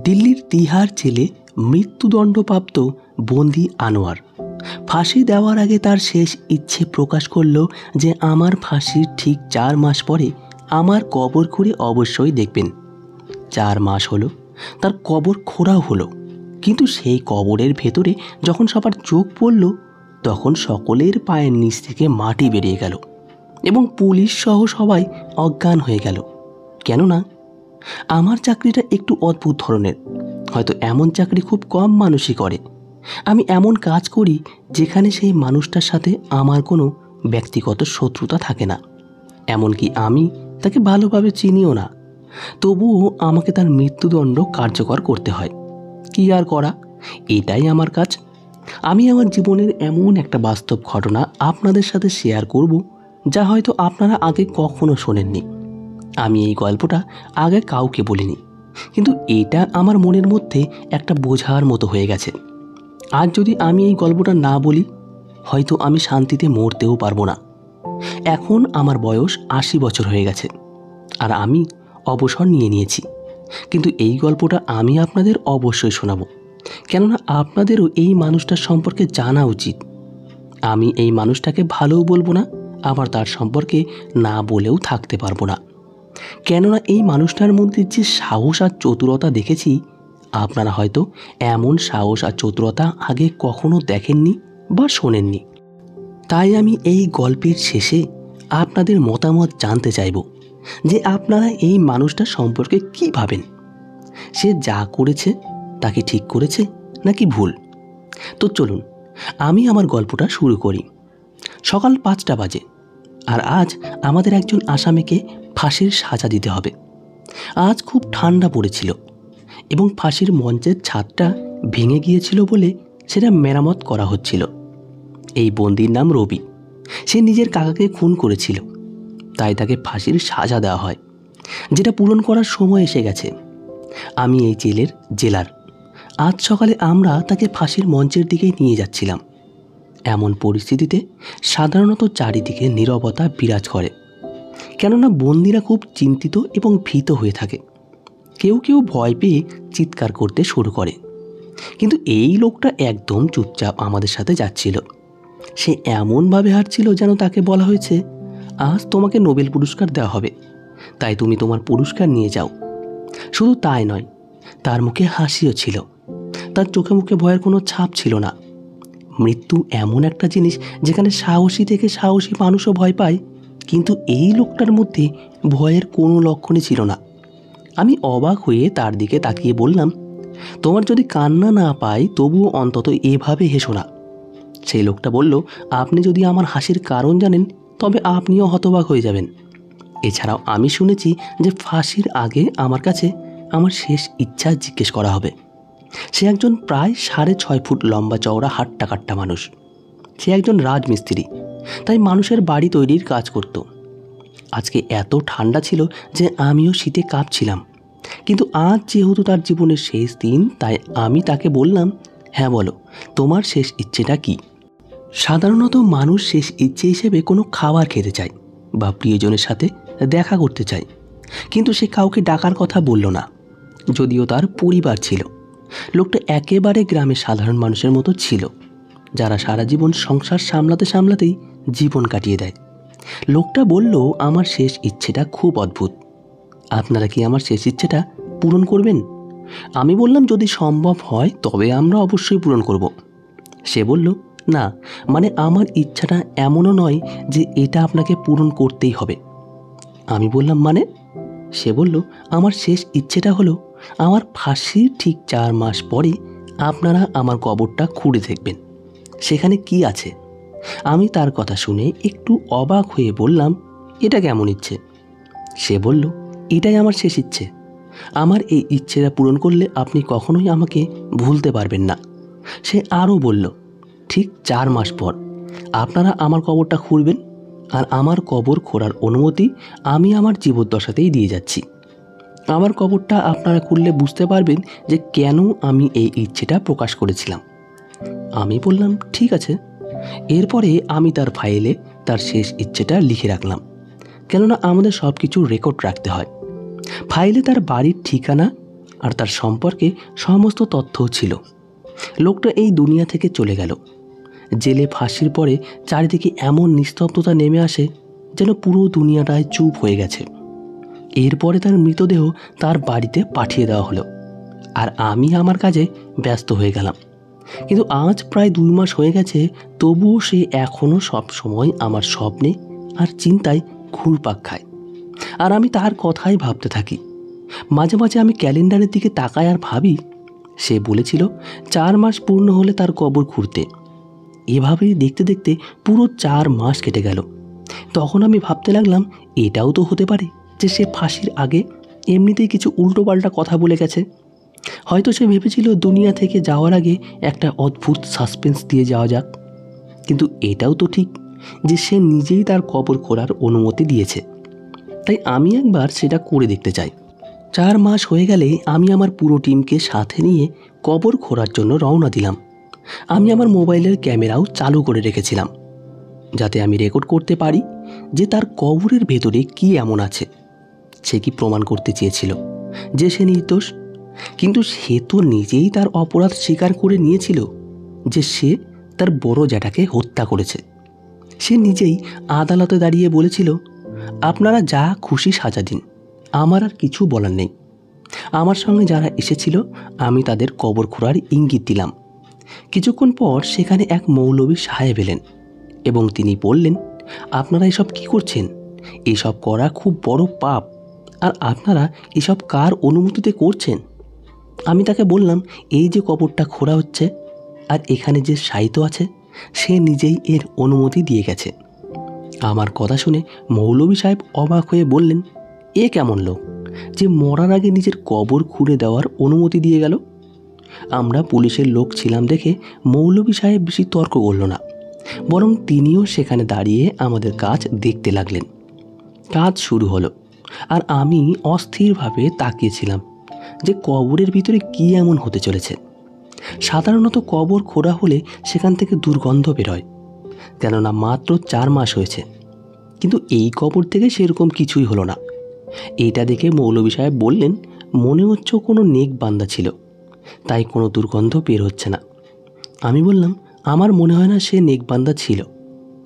দিল্লির তিহার জেলে মৃত্যুদণ্ডপ্রাপ্ত বন্দি আনোয়ার ফাঁসি দেওয়ার আগে তার শেষ ইচ্ছে প্রকাশ করল যে আমার ফাঁসির ঠিক 4 মাস পরে আমার কবর খুঁড়ে অবশ্যই দেখবেন। 4 মাস হলো, তার কবর খোঁড়াও হলো, কিন্তু সেই কবরের ভেতরে যখন সবার চোখ পড়ল তখন সকলের পায়ের নিচ থেকে মাটি বেরিয়ে গেল এবং পুলিশ সহ সবাই অজ্ঞান হয়ে গেল। কেননা আমার চাকরিটা একটু অদ্ভুত ধরনের। হয়তো এমন চাকরি খুব কম মানুষই করে। আমি এমন কাজ করি যেখানে সেই মানুষটার সাথে আমার কোনো ব্যক্তিগত শত্রুতা থাকে না, এমনকি আমি তাকে ভালোভাবে চিনিও না। তবুও আমাকে তার মৃত্যুদণ্ড কার্যকর করতে হয়। কি আর করা, এটাই আমার কাজ। আমি আমার জীবনের এমন একটা বাস্তব ঘটনা আপনাদের সাথে শেয়ার করব যা হয়তো আপনারা আগে কখনো শোনেননি। আমি এই গল্পটা আগে কাউকে বলিনি, কিন্তু এটা আমার মনের মধ্যে একটা বোঝার মতো হয়ে গেছে। আজ যদি আমি এই গল্পটা না বলি হয়তো আমি শান্তিতে মরতেও পারবো না। এখন আমার বয়স 80 বছর হয়ে গেছে আর আমি অবসর নিয়ে নিয়েছি, কিন্তু এই গল্পটা আমি আপনাদের অবশ্যই শোনাবো, কেননা আপনাদেরও এই মানুষটার সম্পর্কে জানা উচিত। আমি এই মানুষটাকে ভালোও বলবো না, আবার তার সম্পর্কে না বলেও থাকতে পারবো না, কেননা এই মানুষটার মধ্যে যে সাহস আর চতুরতা দেখেছি আপনারা হয়তো এমন সাহস আর চতুরতা আগে কখনো দেখেননি বা শোনেননি। তাই আমি এই গল্পের শেষে আপনাদের মতামত জানতে চাইব যে আপনারা এই মানুষটার সম্পর্কে কী ভাবেন। সে যা করেছে তা কি ঠিক করেছে নাকি ভুল? তো চলুন আমি আমার গল্পটা শুরু করি। সকাল 5টা বাজে আর আজ আমাদের একজন আসামিকে ফাঁসির সাজা দিতে হবে। আজ খুব ঠান্ডা পড়েছিল এবং ফাঁসির মঞ্চের ছাদটা ভেঙে গিয়েছিল বলে সেটা মেরামত করা হচ্ছিল। এই বন্দির নাম রবি। সে নিজের কাকাকে খুন করেছিল, তাই তাকে ফাঁসির সাজা দেওয়া হয়, যেটা পূরণ করার সময় এসে গেছে। আমি এই জেলের জেলার। আজ সকালে আমরা তাকে ফাঁসির মঞ্চের দিকেই নিয়ে যাচ্ছিলাম। এমন পরিস্থিতিতে সাধারণত চারিদিকে নীরবতা বিরাজ করে, কেননা বন্দিরা খুব চিন্তিত এবং ভীত হয়ে থাকে। কেউ কেউ ভয় পেয়ে চিৎকার করতে শুরু করে, কিন্তু এই লোকটা একদম চুপচাপ আমাদের সাথে যাচ্ছিল। সে এমনভাবে হাঁটছিল যেন তাকে বলা হয়েছে, আজ তোমাকে নোবেল পুরস্কার দেওয়া হবে, তাই তুমি তোমার পুরস্কার নিয়ে যাও। শুধু তাই নয়, তার মুখে হাসিও ছিল, তার চোখে মুখে ভয়ের কোনো ছাপ ছিল না। মৃত্যু এমন একটা জিনিস যেখানে সাহসী থেকে সাহসী মানুষও ভয় পায়, কিন্তু এই লোকটার মধ্যে ভয়ের কোনো লক্ষণই ছিল না। আমি অবাক হয়ে তার দিকে তাকিয়ে বললাম, তোমার যদি কান্না না পায় তবুও অন্তত এভাবে হেসো না। সেই লোকটা বলল, আপনি যদি আমার হাসির কারণ জানেন তবে আপনিও হতবাক হয়ে যাবেন। এছাড়াও আমি শুনেছি যে ফাঁসির আগে আমার কাছে আমার শেষ ইচ্ছা জিজ্ঞেস করা হবে। সে একজন প্রায় 6.5 ফুট লম্বা চওড়া হাট্টা কাট্টা মানুষ। সে একজন রাজমিস্ত্রি, তাই মানুষের বাড়ি তৈরির কাজ করত। আজকে এত ঠান্ডা ছিল যে আমিও শীতে কাঁপছিলাম, কিন্তু আজ যেহেতু তার জীবনের শেষ দিন তাই আমি তাকে বললাম, হ্যাঁ বলো, তোমার শেষ ইচ্ছেটা কি? সাধারণত মানুষ শেষ ইচ্ছে হিসেবে কোনো খাবার খেতে চায় বা প্রিয়জনের সাথে দেখা করতে চায়, কিন্তু সে কাউকে ডাকার কথা বলল না, যদিও তার পরিবার ছিল। লোকটা একেবারে গ্রামের সাধারণ মানুষের মতো ছিল, যারা সারা জীবন সংসার সামলাতে সামলাতেই জীবন কাটিয়ে দেয়। লোকটা বলল, আমার শেষ ইচ্ছেটা খুব অদ্ভুত, আপনারা কি আমার শেষ ইচ্ছেটা পূরণ করবেন? আমি বললাম, যদি সম্ভব হয় তবে আমরা অবশ্যই পূরণ করব। সে বলল, না, মানে আমার ইচ্ছাটা এমনও নয় যে এটা আপনাকে পূরণ করতেই হবে। আমি বললাম, মানে? সে বলল, আমার শেষ ইচ্ছেটা হলো আমার ফাঁসির ঠিক 4 মাস পরে আপনারা আমার কবরটা খুঁড়ে দেখবেন, সেখানে কি আছে। আমি তার কথা শুনে একটু অবাক হয়ে বললাম, এটা কেমন ইচ্ছে? সে বলল, এটাই আমার শেষ ইচ্ছে। আমার এই ইচ্ছেটা পূরণ করলে আপনি কখনোই আমাকে ভুলতে পারবেন না। সে আরও বলল, ঠিক 4 মাস পর আপনারা আমার কবরটা খুঁড়বেন, আর আমার কবর খোঁড়ার অনুমতি আমি আমার জীবদ্দশাতেই দিয়ে যাচ্ছি। আমার কবরটা আপনারা খুললে বুঝতে পারবেন যে কেন আমি এই ইচ্ছেটা প্রকাশ করেছিলাম। আমি বললাম, ঠিক আছে। এরপরে আমি তার ফাইলে তার শেষ ইচ্ছেটা লিখে রাখলাম, কেননা আমাদের সব কিছু রেকর্ড রাখতে হয়। ফাইলে তার বাড়ির ঠিকানা আর তার সম্পর্কে সমস্ত তথ্যও ছিল। লোকটা এই দুনিয়া থেকে চলে গেল। জেলে ফাঁসির পরে চারিদিকে এমন নিস্তব্ধতা নেমে আসে যেন পুরো দুনিয়াটায় চুপ হয়ে গেছে। এরপরে তার মৃতদেহ তার বাড়িতে পাঠিয়ে দেওয়া হলো, আর আমি আমার কাজে ব্যস্ত হয়ে গেলাম। কিন্তু আজ প্রায় 2 মাস হয়ে গেছে, তবুও সে এখনও সব সময় আমার স্বপ্নে আর চিন্তায় ঘুরপাক খায়, আর আমি তার কথাই ভাবতে থাকি। মাঝে মাঝে আমি ক্যালেন্ডারের দিকে তাকাই আর ভাবি, সে বলেছিল 4 মাস পূর্ণ হলে তার কবর খুঁড়তে। এভাবেই দেখতে দেখতে পুরো 4 মাস কেটে গেল। তখন আমি ভাবতে লাগলাম, এটাও তো হতে পারে যে সে ফাঁসির আগে এমনিতেই কিছু উল্টোপাল্টা কথা বলে গেছে। হয়তো সে ভেবেছিল দুনিয়া থেকে যাওয়ার আগে একটা অদ্ভুত সাসপেন্স দিয়ে যাওয়া যাক। কিন্তু এটাও তো ঠিক যে সে নিজেই তার কবর খোঁড়ার অনুমতি দিয়েছে। তাই আমি একবার সেটা করে দেখতে চাই। 4 মাস হয়ে গেলে আমি আমার পুরো টিমকে সাথে নিয়ে কবর খোঁড়ার জন্য রওনা দিলাম। আমি আমার মোবাইলের ক্যামেরাও চালু করে রেখেছিলাম, যাতে আমি রেকর্ড করতে পারি যে তার কবরের ভেতরে কি এমন আছে। সে কি প্রমাণ করতে চেয়েছিল যে সে নির্দোষ? কিন্তু সে তো নিজেই তার অপরাধ স্বীকার করে নিয়েছিল যে সে তার বড় জ্যাঠাকে হত্যা করেছে। সে নিজেই আদালতে দাঁড়িয়ে বলেছিল, আপনারা যা খুশি সাজা দিন, আমার আর কিছু বলার নেই। আমার সঙ্গে যারা এসেছিল আমি তাদের কবর খোঁড়ার ইঙ্গিত দিলাম। কিছুক্ষণ পর সেখানে এক মৌলভী সাহেব এলেন এবং তিনি বললেন, আপনারা এসব কি করছেন? এসব করা খুব বড় পাপ, আর আপনারা এসব কার অনুমতিতে করছেন? আমি তাকে বললাম, এই যে কবরটা খোঁড়া হচ্ছে আর এখানে যে শায়িত আছে, সে নিজেই এর অনুমতি দিয়ে গেছে। আমার কথা শুনে মৌলভী সাহেব অবাক হয়ে বললেন, এ কেমন লোক যে মরার আগে নিজের কবর খুঁড়ে দেওয়ার অনুমতি দিয়ে গেল? আমরা পুলিশের লোক ছিলাম দেখে মৌলভী সাহেব বেশি তর্ক করল না, বরং তিনিও সেখানে দাঁড়িয়ে আমাদের কাজ দেখতে লাগলেন। কাজ শুরু হলো, আর আমি অস্থিরভাবে তাকিয়েছিলাম যে কবরের ভিতরে কী এমন হতে চলেছে। সাধারণত কবর খোঁড়া হলে সেখান থেকে দুর্গন্ধ বেরোয়, কেননা মাত্র 4 মাস হয়েছে। কিন্তু এই কবর থেকে সেরকম কিছুই হলো না। এইটা দেখে মৌলভী সাহেব বললেন, মনে হচ্ছে কোনো নেক বান্দা ছিল, তাই কোনো দুর্গন্ধ বের হচ্ছে না। আমি বললাম, আমার মনে হয় না সে নেক বান্দা ছিল,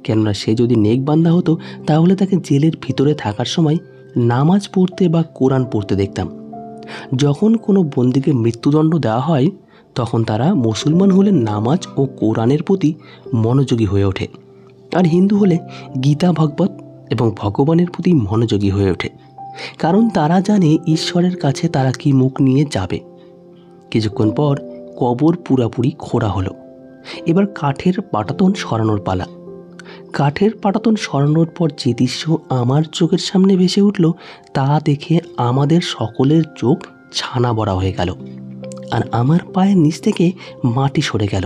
কেননা সে যদি নেক বান্দা হতো তাহলে তাকে জেলের ভিতরে থাকার সময় নামাজ পড়তে বা কোরআন পড়তে দেখতাম। যখন কোনো বন্দীকে মৃত্যুদণ্ড দেওয়া হয় তখন তারা মুসলমান হলে নামাজ ও কোরআনের প্রতি মনোযোগী হয়ে ওঠে, আর হিন্দু হলে গীতা ভাগবত এবং ভগবানের প্রতি মনোযোগী হয়ে ওঠে, কারণ তারা জানে ঈশ্বরের কাছে তারা কি মুখ নিয়ে যাবে। কিছুক্ষণ পর কবর পুরাপুরি খোঁড়া হলো। এবার কাঠের পাটাতন সরানোর পালা। কাঠের পাটাতন সরানোর পর যে দৃশ্য আমার চোখের সামনে ভেসে উঠল তা দেখে আমাদের সকলের চোখ ছানা বড়া হয়ে গেল, আর আমার পায়ের নিচ থেকে মাটি সরে গেল।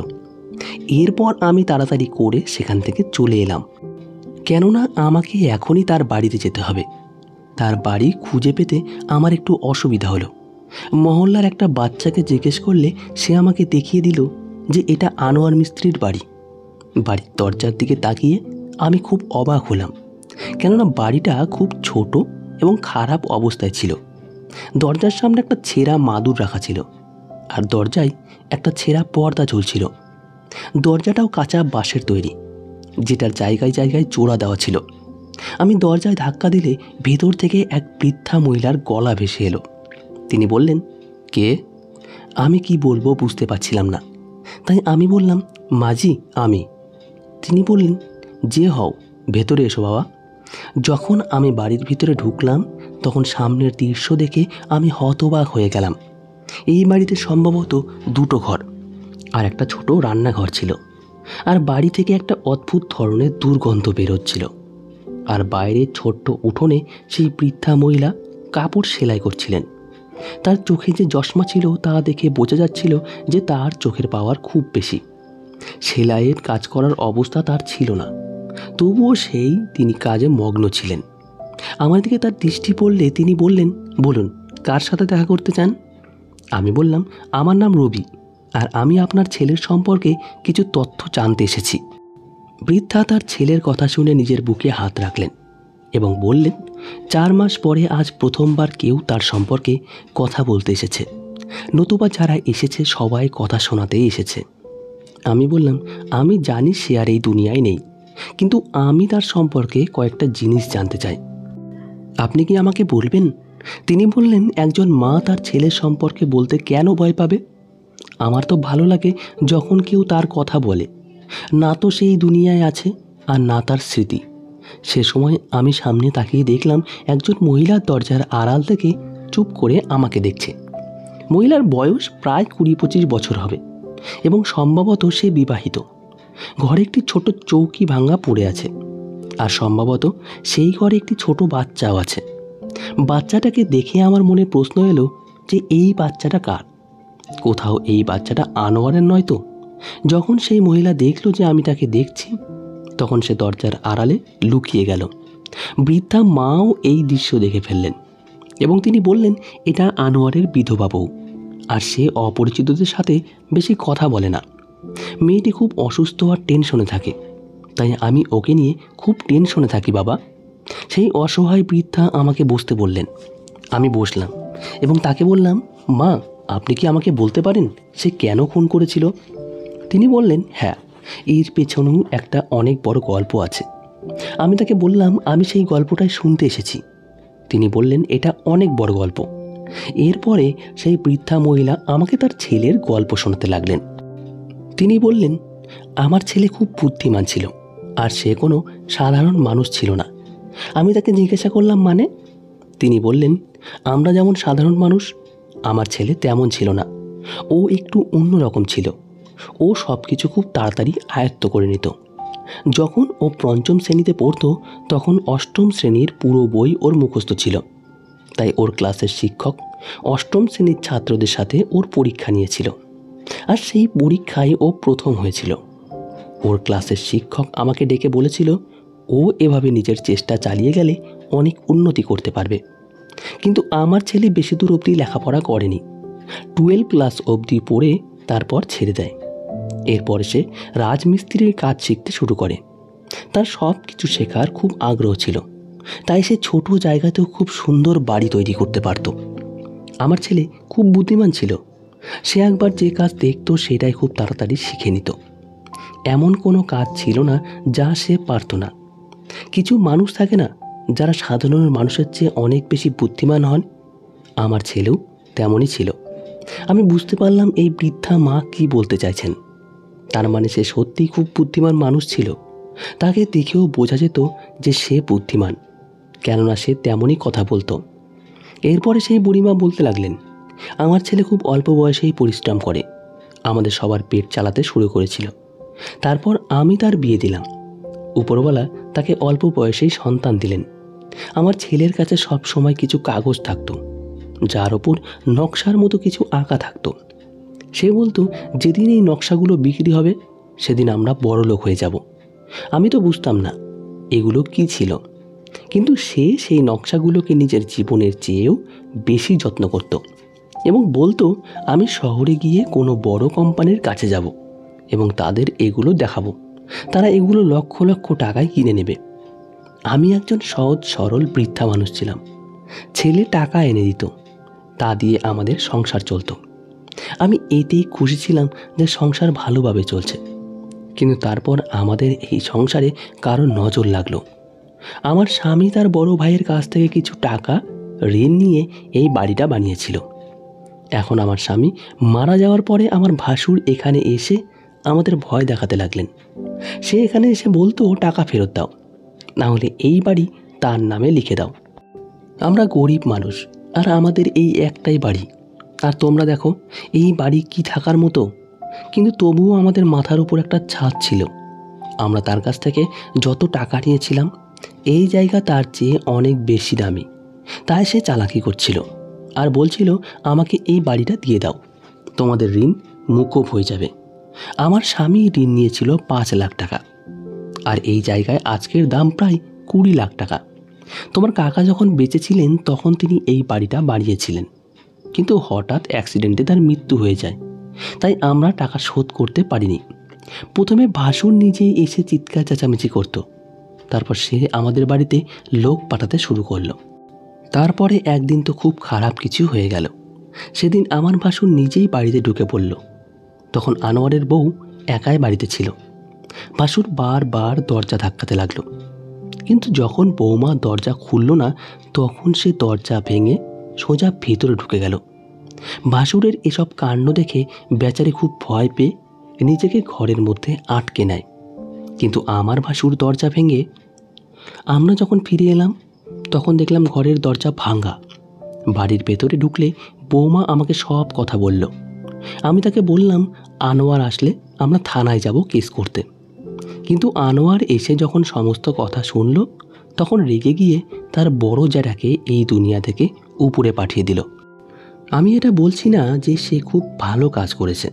এরপর আমি তাড়াতাড়ি করে সেখান থেকে চলে এলাম, কেননা আমাকে এখনই তার বাড়িতে যেতে হবে। তার বাড়ি খুঁজে পেতে আমার একটু অসুবিধা হলো। মহল্লার একটা বাচ্চাকে জিজ্ঞেস করলে সে আমাকে দেখিয়ে দিল যে এটা আনোয়ার মিস্ত্রির বাড়ি। বাড়ির দরজার দিকে তাকিয়ে আমি খুব অবাক হলাম, কেননা বাড়িটা খুব ছোট এবং খারাপ অবস্থায় ছিল। দরজার সামনে একটা ছেঁড়া মাদুর রাখা ছিল, আর দরজায় একটা ছেঁড়া পর্দা ঝুলছিল। দরজাটাও কাঁচা বাঁশের তৈরি, যেটার জায়গায় জায়গায় জোড়া দেওয়া ছিল। আমি দরজায় ধাক্কা দিলে ভেতর থেকে এক বৃদ্ধা মহিলার গলা ভেসে এলো। তিনি বললেন, কে? আমি কি বলবো বুঝতে পারছিলাম না, তাই আমি বললাম, মাঝি আমি। তিনি বললেন, যে হও, ভেতরে এসো বাবা। যখন আমি বাড়ির ভিতরে ঢুকলাম তখন সামনের দৃশ্য দেখে আমি হতবাক হয়ে গেলাম। এই বাড়িতে সম্ভবত 2টো ঘর আর একটা ছোট রান্নাঘর ছিল, আর বাড়ি থেকে একটা অদ্ভুত ধরনের দুর্গন্ধ বেরোচ্ছিল। আর বাইরে ছোট্ট উঠোনে সেই বৃদ্ধা মহিলা কাপড় সেলাই করছিলেন। তার চোখে যে চশমা ছিল তা দেখে বোঝা যাচ্ছিল যে তার চোখের পাওয়ার খুব বেশি। সেলাইয়ের কাজ করার অবস্থা তার ছিল না, তবুও তিনি কাজে মগ্ন ছিলেন। আমার দিকে তার দৃষ্টি পড়লে তিনি বললেন, বলুন কার সাথে দেখা করতে চান? আমি বললাম, আমার নাম রবি, আর আমি আপনার ছেলের সম্পর্কে কিছু তথ্য জানতে এসেছি। বৃদ্ধা তার ছেলের কথা শুনে নিজের বুকে হাত রাখলেন এবং বললেন, 4 মাস পরে আজ প্রথমবার কেউ তার সম্পর্কে কথা বলতে এসেছে। নতুবা যারা এসেছে সবাই কথা শোনাতেই এসেছে। আমি বললাম, আমি জানি সে আর এই দুনিয়ায় নেই, কিন্তু আমি তার সম্পর্কে কয়েকটা জিনিস জানতে চাই। আপনি কি আমাকে বলবেন? তিনি বললেন, একজন মা তার ছেলের সম্পর্কে বলতে কেন ভয় পাবে? আমার তো ভালো লাগে যখন কেউ তার কথা বলে। না তো সেই দুনিয়ায় আছে আর না তার স্মৃতি। সে সময় আমি সামনে তাকিয়ে দেখলাম একজন মহিলার দরজার আড়াল থেকে চুপ করে আমাকে দেখছে। মহিলার বয়স প্রায় 20-25 বছর হবে এবং সম্ভবত সে বিবাহিত। ঘরে একটি ছোট চৌকি ভাঙা পড়ে আছে, আর সম্ভবত সেই ঘরে একটি ছোট বাচ্চাও আছে। বাচ্চাটাকে দেখে আমার মনে প্রশ্ন এলো যে এই বাচ্চাটা কার? কোথাও এই বাচ্চাটা আনোয়ারের নয় তো? যখন সেই মহিলা দেখলো যে আমি তাকে দেখছি, তখন সে দরজার আড়ালে লুকিয়ে গেল। বৃদ্ধা মাও এই দৃশ্য দেখে ফেললেন এবং তিনি বললেন, এটা আনোয়ারের বিধবা বউ, আর সে অপরিচিতদের সাথে বেশি কথা বলে না। মেয়েটি খুব অসুস্থ আর টেনশনে থাকে, তাই আমি ওকে নিয়ে খুব টেনশনে থাকি বাবা। সেই অসহায় বৃদ্ধা আমাকে বসতে বললেন। আমি বসলাম এবং তাকে বললাম, মা, আপনি কি আমাকে বলতে পারেন সে কেন খুন করেছিল? তিনি বললেন, হ্যাঁ, এর পেছনেও একটা অনেক বড় গল্প আছে। আমি তাকে বললাম, আমি সেই গল্পটাই শুনতে এসেছি। তিনি বললেন, এটা অনেক বড় গল্প। এরপরে সেই বৃদ্ধা মহিলা আমাকে তার ছেলের গল্প শোনাতে লাগলেন। তিনি বললেন, আমার ছেলে খুব বুদ্ধিমান ছিল আর সে কোনো সাধারণ মানুষ ছিল না। আমি তাকে জিজ্ঞাসা করলাম, মানে? তিনি বললেন, আমরা যেমন সাধারণ মানুষ, আমার ছেলে তেমন ছিল না। ও একটু অন্যরকম ছিল। ও সব কিছু খুব তাড়াতাড়ি আয়ত্ত করে নিত। যখন ও পঞ্চম শ্রেণীতে পড়তো তখন অষ্টম শ্রেণীর পুরো বই ওর মুখস্থ ছিল। তাই ওর ক্লাসের শিক্ষক অষ্টম শ্রেণীর ছাত্রদের সাথে ওর পরীক্ষা নিয়েছিল, আর সেই পরীক্ষায় ও প্রথম হয়েছিল। ওর ক্লাসের শিক্ষক আমাকে ডেকে বলেছিল, ও এভাবে নিজের চেষ্টা চালিয়ে গেলে অনেক উন্নতি করতে পারবে। কিন্তু আমার ছেলে বেশি দূর অবধি লেখাপড়া করেনি। 12 ক্লাস অবধি পড়ে তারপর ছেড়ে দেয়। এরপর সে রাজমিস্ত্রির কাজ শিখতে শুরু করে। তার সব কিছু শেখার খুব আগ্রহ ছিল, তাই সে ছোট জায়গাতেও খুব সুন্দর বাড়ি তৈরি করতে পারত। আমার ছেলে খুব বুদ্ধিমান ছিল। সে একবার যে কাজ দেখতো সেটাই খুব তাড়াতাড়ি শিখে নিত। এমন কোনো কাজ ছিল না যা সে পারত না। কিছু মানুষ থাকে না যারা সাধারণ মানুষের চেয়ে অনেক বেশি বুদ্ধিমান হন? আমার ছেলেও তেমনই ছিল। আমি বুঝতে পারলাম এই বৃদ্ধা মা কি বলতে চাইছেন। তার মানে সে সত্যিই খুব বুদ্ধিমান মানুষ ছিল। তাকে দেখেও বোঝা যেত যে সে বুদ্ধিমান, কেননা সে তেমনই কথা বলতো। এরপরে সেই বুড়িমা বলতে লাগলেন, আমার ছেলে খুব অল্প বয়সেই পরিশ্রম করে আমাদের সবার পেট চালাতে শুরু করেছিল। তারপর আমি তার বিয়ে দিলাম। উপরওয়ালা তাকে অল্প বয়সেই সন্তান দিলেন। আমার ছেলের কাছে সব সময় কিছু কাগজ থাকতো, যার ওপর নকশার মতো কিছু আঁকা থাকতো। সে বলতো, যেদিন এই নকশাগুলো বিক্রি হবে সেদিন আমরা বড়লোক হয়ে যাব। আমি তো বুঝতাম না এগুলো কি ছিল, কিন্তু সে সেই নকশাগুলোকে নিজের জীবনের চেয়েও বেশি যত্ন করত এবং বলতো, আমি শহরে গিয়ে কোনো বড় কোম্পানির কাছে যাব এবং তাদের এগুলো দেখাবো। তারা এগুলো লক্ষ লক্ষ টাকায় কিনে নেবে। আমি একজন সহজ সরল বৃদ্ধা মানুষ ছিলাম। ছেলে টাকা এনে দিত, তা দিয়ে আমাদের সংসার চলতো। আমি এতেই খুশি ছিলাম যে সংসার ভালোভাবে চলছে। কিন্তু তারপর আমাদের এই সংসারে কারো নজর লাগলো। আমার স্বামী তার বড় ভাইয়ের কাছ থেকে কিছু টাকা ঋণ নিয়ে এই বাড়িটা বানিয়েছিল। এখন আমার স্বামী মারা যাওয়ার পরে আমার ভাসুর এখানে এসে আমাদের ভয় দেখাতে লাগলেন। সে এখানে এসে বলতো, টাকা ফেরত দাও, না হলে এই বাড়ি তার নামে লিখে দাও। আমরা গরিব মানুষ, আর আমাদের এই একটাই বাড়ি। আর তোমরা দেখো এই বাড়ি কি থাকার মতো, কিন্তু তবুও আমাদের মাথার উপর একটা ছাদ ছিল। আমরা তার কাছ থেকে যত টাকা নিয়েছিলাম এই জায়গা তার চেয়ে অনেক বেশি দামি। তাই সে চালাকি করছিল আর বলছিল, আমাকে এই বাড়িটা দিয়ে দাও, তোমাদের ঋণ মুকুব হয়ে যাবে। আমার স্বামী ঋণ নিয়েছিল 5 লাখ টাকা, আর এই জায়গায় আজকের দাম প্রায় 20 লাখ টাকা। তোমার কাকা যখন বেঁচে ছিলেন তখন তিনি এই বাড়িটা বানিয়েছিলেন, কিন্তু হঠাৎ অ্যাক্সিডেন্টে তার মৃত্যু হয়ে যায়, তাই আমরা টাকা শোধ করতে পারিনি। প্রথমে ভাসুর নিজেই এসে চিৎকার চেঁচামেচি করতো, তারপর সে আমাদের বাড়িতে লোক পাঠাতে শুরু করলো। তারপরে একদিন তো খুব খারাপ কিছু হয়ে গেল। সেদিন আমার ভাসুর নিজেই বাড়িতে ঢুকে পড়ল। তখন আনোয়ারের বউ একাই বাড়িতে ছিল। ভাসুর বারবার দরজা ধাক্কাতে লাগলো, কিন্তু যখন বৌমা দরজা খুলল না, তখন সে দরজা ভেঙে সোজা ভেতরে ঢুকে গেল। ভাসুরের এসব কাণ্ড দেখে বেচারি খুব ভয় পেয়ে নিজেকে ঘরের মধ্যে আটকে নেয়। কিন্তু আমার ভাসুর দরজা ভেঙে, আমরা যখন ফিরে এলাম তখন দেখলাম ঘরের দরজা ভাঙা। বাড়ির ভেতরে ঢুকলে বৌমা আমাকে সব কথা বলল। আমি তাকে বললাম আনোয়ার আসলে আমরা থানায় যাব কেস করতে। কিন্তু আনোয়ার এসে যখন সমস্ত কথা শুনল, তখন রেগে গিয়ে তার বড় জ্যাঠাকে এই দুনিয়া থেকে উপরে পাঠিয়ে দিল। আমি এটা বলছি না যে সে খুব ভালো কাজ করেছে,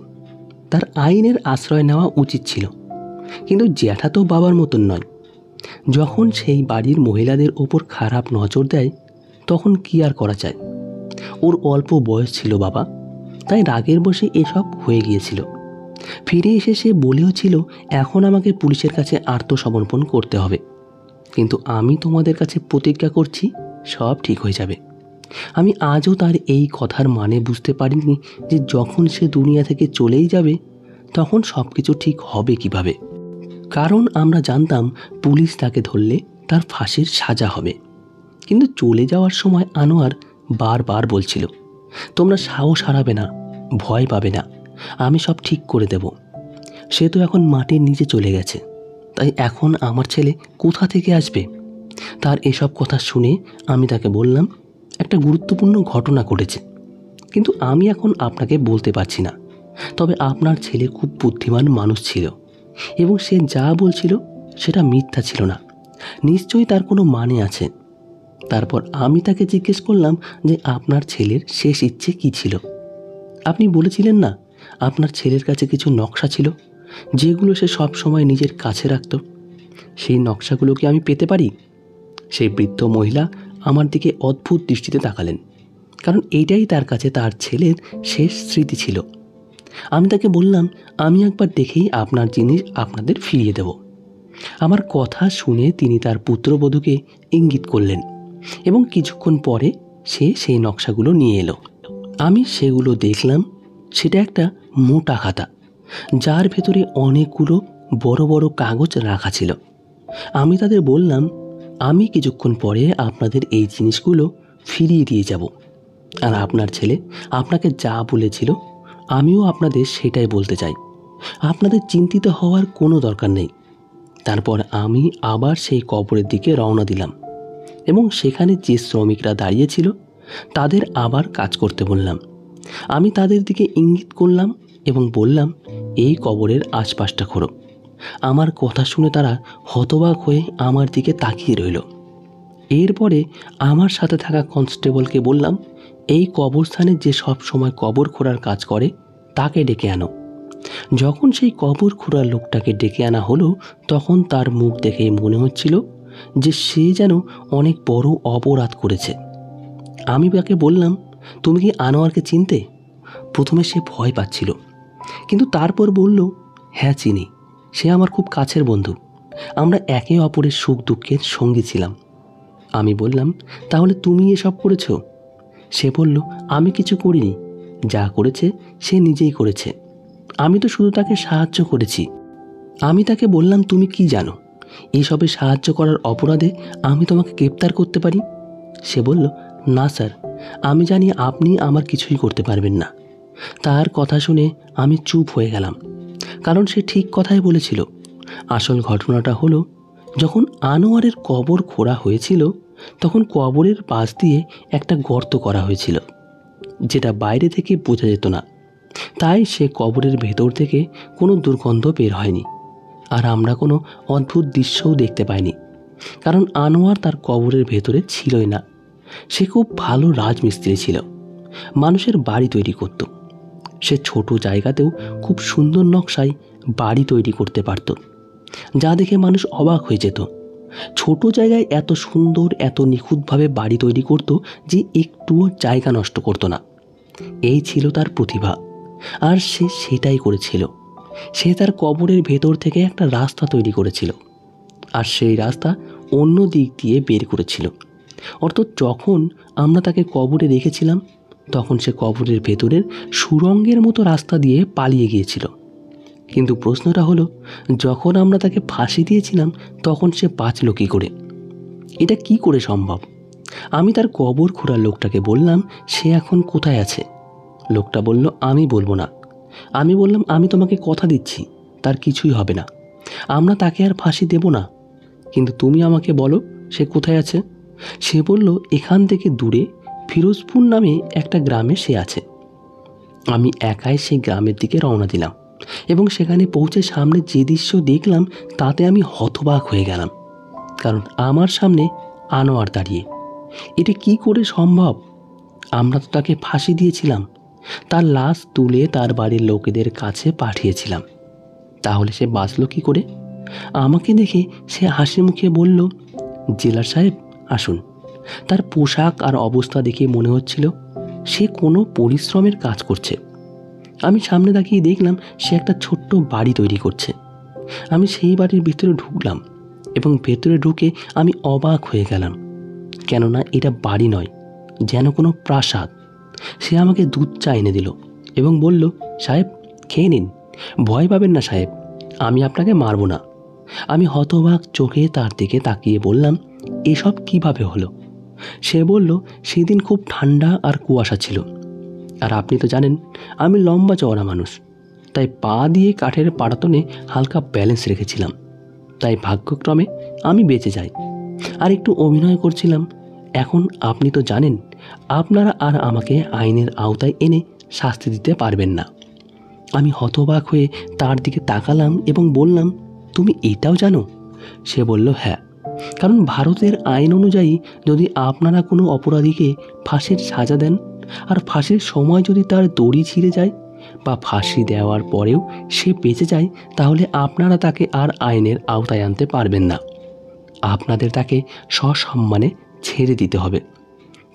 তার আইনের আশ্রয় নেওয়া উচিত ছিল, কিন্তু জ্যাঠা তো বাবার মতন নয়। যখন সেই বাড়ির মহিলাদের ওপর খারাপ নজর দেয়, তখন কি আর করা যায়। ওর অল্প বয়স ছিল বাবা, তাই রাগের বশে এসব হয়ে গিয়েছিল। ফিরে এসে সে বলেও ছিল এখন আমাকে পুলিশের কাছে আত্মসমর্পণ করতে হবে, কিন্তু আমি তোমাদের কাছে প্রতিজ্ঞা করছি সব ঠিক হয়ে যাবে। আমি আজও তার এই কথার মানে বুঝতে পারিনি যে যখন সে দুনিয়া থেকে চলেই যাবে তখন সব কিছু ঠিক হবে কিভাবে। কারণ আমরা জানতাম পুলিশ তাকে ধরলে তার ফাঁসির সাজা হবে। কিন্তু চলে যাওয়ার সময় আনোয়ার বারবার বলছিল, তোমরা সাহস হারাবে না, ভয় পাবে না, আমি সব ঠিক করে দেব। সে তো এখন মাটির নিচে চলে গেছে, তাই এখন আমার ছেলে কোথা থেকে আসবে? তার এসব কথা শুনে আমি তাকে বললাম একটা গুরুত্বপূর্ণ ঘটনা ঘটেছে, কিন্তু আমি এখন আপনাকে বলতে পারছি না। তবে আপনার ছেলে খুব বুদ্ধিমান মানুষ ছিল এবং সে যা বলছিল সেটা মিথ্যা ছিল না, নিশ্চয়ই তার কোনো মানে আছে। তারপর আমি তাকে জিজ্ঞেস করলাম যে আপনার ছেলের শেষ ইচ্ছে কী ছিল? আপনি বলেছিলেন না আপনার ছেলের কাছে কিছু নকশা ছিল যেগুলো সে সব সময় নিজের কাছে রাখত। সেই নকশাগুলো কি আমি পেতে পারি? সেই বৃদ্ধ মহিলা আমার দিকে অদ্ভুত দৃষ্টিতে তাকালেন, কারণ এইটাই তার কাছে তার ছেলের শেষ স্মৃতি ছিল। আমি তাকে বললাম আমি একবার দেখেই আপনার জিনিস আপনাদের ফিরিয়ে দেব। আমার কথা শুনে তিনি তার পুত্রবধূকে ইঙ্গিত করলেন এবং কিছুক্ষণ পরে সে সেই নকশাগুলো নিয়ে এলো। আমি সেগুলো দেখলাম। সেটা একটা মোটা খাতা, যার ভেতরে অনেকগুলো বড় বড় কাগজ রাখা ছিল। আমি তাদের বললাম আমি কিছুক্ষণ পরে আপনাদের এই জিনিসগুলো ফিরিয়ে দিয়ে যাব, আর আপনার ছেলে আপনাকে যা বলেছিল আমিও আপনাদের সেটাই বলতে চাই। আপনাদের চিন্তিত হওয়ার কোনো দরকার নেই। তারপর আমি আবার সেই কবরের দিকে রওনা দিলাম এবং সেখানে যে শ্রমিকরা দাঁড়িয়েছিল তাদের আবার কাজ করতে বললাম। আমি তাদের দিকে ইঙ্গিত করলাম এবং বললাম এই কবরের আশপাশটা খোঁড়ো। আমার কথা শুনে তারা হতবাক হয়ে আমার দিকে তাকিয়ে রইল। এরপরে আমার সাথে থাকা কনস্টেবলকে বললাম এই কবরস্থানে যে সব সময় কবর খোঁড়ার কাজ করে তাকে ডেকে আনো। যখন সেই কবর খোঁড়ার লোকটাকে ডেকে আনা হলো, তখন তার মুখ দেখেই মনে হচ্ছিল যে সে যেন অনেক বড় অপরাধ করেছে। আমি তাকে বললাম তুমি কি আনোয়ারকে চিনতে? প্রথমে সে ভয় পাচ্ছিল, কিন্তু তারপর বলল হ্যাঁ চিনি, সে আমার খুব কাছের বন্ধু, আমরা একে অপরের সুখ দুঃখের সঙ্গী ছিলাম। আমি বললাম তাহলে তুমি এসব করেছো? সে বলল আমি কিছু করিনি, যা করেছে সে নিজেই করেছে, আমি তো শুধু তাকে সাহায্য করেছি। আমি তাকে বললাম তুমি কি জানো এইসবে সাহায্য করার অপরাধে আমি তোমাকে গ্রেপ্তার করতে পারি? সে বলল না স্যার, আমি জানি আপনি আমার কিছুই করতে পারবেন না। তার কথা শুনে আমি চুপ হয়ে গেলাম, কারণ সে ঠিক কথাই বলেছিল। আসল ঘটনাটা হলো যখন আনোয়ারের কবর খোঁড়া হয়েছিল তখন কবরের পাশ দিয়ে একটা গর্ত করা হয়েছিল, যেটা বাইরে থেকে বোঝা যেত না। তাই সে কবরের ভেতর থেকে কোনো দুর্গন্ধ বের হয়নি, আর আমরা কোনো অদ্ভুত দৃশ্যও দেখতে পাইনি, কারণ আনোয়ার তার কবরের ভেতরে ছিলই না। সে খুব ভালো রাজমিস্ত্রি ছিল, মানুষের বাড়ি তৈরি করত। সে ছোট জায়গাতেও খুব সুন্দর নকশায় বাড়ি তৈরি করতে পারত, যা দেখে মানুষ অবাক হয়ে যেত। ছোট জায়গায় এত সুন্দর এত নিখুঁতভাবে বাড়ি তৈরি করত যে একটুও জায়গা নষ্ট করতো না। এই ছিল তার প্রতিভা, আর সে সেটাই করেছিল। সে তার কবরের ভেতর থেকে একটা রাস্তা তৈরি করেছিল, আর সেই রাস্তা অন্য দিক দিয়ে বের করেছিল। অর্থাৎ যখন আমরা তাকে কবরে রেখেছিলাম তখন সে কবরের ভেতরের সুড়ঙ্গের মতো রাস্তা দিয়ে পালিয়ে গিয়েছিল। কিন্তু প্রশ্নটা হলো, যখন আমরা তাকে ফাঁসি দিয়েছিলাম তখন সে বাঁচল কী করে? এটা কি করে সম্ভব? আমি তার কবর খোঁড়ার লোকটাকে বললাম, সে এখন কোথায় আছে? লোকটা বলল, আমি বলবো না। আমি বললাম, আমি তোমাকে কথা দিচ্ছি তার কিছুই হবে না, আমরা তাকে আর ফাঁসি দেব না, কিন্তু তুমি আমাকে বলো সে কোথায় আছে। সে বলল, এখান থেকে দূরে ফিরোজপুর নামে একটা গ্রামে সে আছে। আমি একাই সেই গ্রামের দিকে রওনা দিলাম এবং সেখানে পৌঁছে সামনে যে দৃশ্য দেখলাম তাতে আমি হতবাক হয়ে গেলাম, কারণ আমার সামনে আনোয়ার দাঁড়িয়ে। এটা কি করে সম্ভব? আমরা তো তাকে ফাঁসি দিয়েছিলাম, তার লাশ তুলে তার বাড়ির লোকেদের কাছে পাঠিয়েছিলাম, তাহলে সে বাঁচল কী করে? আমাকে দেখে সে হাসি মুখে বলল, জেলার সাহেব আসুন। তার পোশাক আর অবস্থা দেখে মনে হচ্ছিল সে কোনো পরিশ্রমের কাজ করছে। আমি সামনে তাকিয়ে দেখলাম সে একটা ছোট্ট বাড়ি তৈরি করছে। আমি সেই বাড়ির ভিতরে ঢুকলাম এবং ভেতরে ঢুকে আমি অবাক হয়ে গেলাম, কেননা এটা বাড়ি নয়, যেন কোনো প্রাসাদ। সে আমাকে দুধ চা এনে দিল এবং বলল, সাহেব খেয়ে নিন, ভয় পাবেন না সাহেব, আমি আপনাকে মারব না। আমি হতবাক চোখে তার দিকে তাকিয়ে বললাম, এসব কিভাবে হলো? সে বলল, সেদিন খুব ঠান্ডা আর কুয়াশা ছিল, আর আপনি তো জানেন আমি লম্বা চওড়া মানুষ, তাই পা দিয়ে কাঠের পাটাতনে হালকা ব্যালেন্স রেখেছিলাম, তাই ভাগ্যক্রমে আমি বেঁচে যাই। আর একটু অভিনয় করছিলাম। এখন আপনি তো জানেন আপনারা আর আমাকে আইনের আওতায় এনে শাস্তি দিতে পারবেন না। আমি হতবাক হয়ে তার দিকে তাকালাম এবং বললাম, তুমি এটাও জানো? সে বলল, হ্যাঁ, কারণ ভারতের আইন অনুযায়ী যদি আপনারা কোনো অপরাধীকে ফাঁসির সাজা দেন আর ফাঁসির সময় যদি তার দড়ি ছিঁড়ে যায় বা ফাঁসি দেওয়ার পরেও সে বেঁচে যায়, তাহলে আপনারা তাকে আর আইনের আওতায় আনতে পারবেন না, আপনাদের তাকে সসম্মানে ছেড়ে দিতে হবে।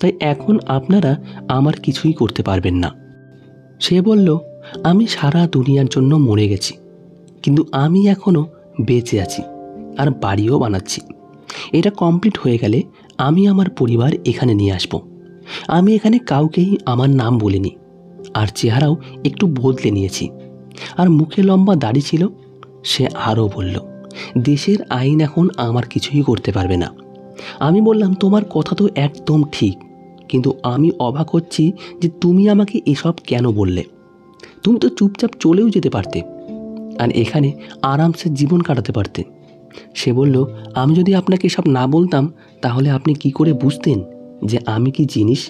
তাই এখন আপনারা আমার কিছুই করতে পারবেন না। সে বলল, আমি সারা দুনিয়ার জন্য মরে গেছি, কিন্তু আমি এখনও বেঁচে আছি আর বাড়িও বানাচ্ছি। এটা কমপ্লিট হয়ে গেলে আমি আমার পরিবার এখানে নিয়ে আসব। আমি এখানে কাউকেই আমার নাম বলিনি, আর চেহারাও একটু বদলে নিয়েছি, আর মুখে লম্বা দাড়ি ছিল। সে আরও বলল, দেশের আইন এখন আমার কিছুই করতে পারবে না। আমি বললাম, তোমার কথা তো একদম ঠিক, কিন্তু আমি অবাক হচ্ছি যে তুমি আমাকে এসব কেন বললে? তুমি তো চুপচাপ চলেও যেতে পারতে আর এখানে আরামসে জীবন কাটাতে পারতে। সে বলল, আমি যদি আপনাকে এসব না বলতাম তাহলে আপনি কি করে বুঝতেন যে আমি কি জিনিস?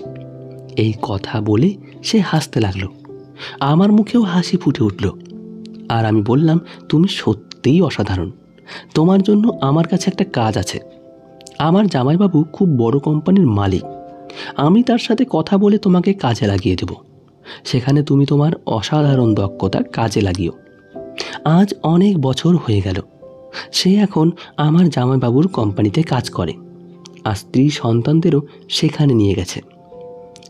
এই কথা বলে সে হাসতে লাগলো। আমার মুখেও হাসি ফুটে উঠল। আর আমি বললাম, তুমি সত্যিই অসাধারণ, তোমার জন্য আমার কাছে একটা কাজ আছে। আমার জামাইবাবু খুব বড় কোম্পানির মালিক, আমি তার সাথে কথা বলে তোমাকে কাজে লাগিয়ে দেব। সেখানে তুমি তোমার অসাধারণ দক্ষতা কাজে লাগিও। আজ অনেক বছর হয়ে গেল, সে এখন আমার জামাইবাবুর কোম্পানিতে কাজ করে, আর স্ত্রী সন্তানদেরও সেখানে নিয়ে গেছে।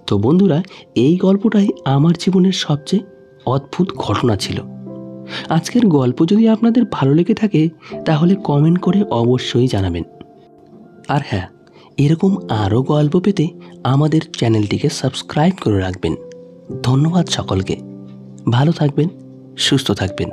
তো বন্ধুরা, এই গল্পটাই আমার জীবনের সবচেয়ে অদ্ভুত ঘটনা ছিল। আজকের গল্প যদি আপনাদের ভালো লেগে থাকে তাহলে কমেন্ট করে অবশ্যই জানাবেন। আর হ্যাঁ, এরকম আরও গল্প পেতে আমাদের চ্যানেলটিকে সাবস্ক্রাইব করে রাখবেন। ধন্যবাদ সকলকে। ভালো থাকবেন, সুস্থ থাকবেন।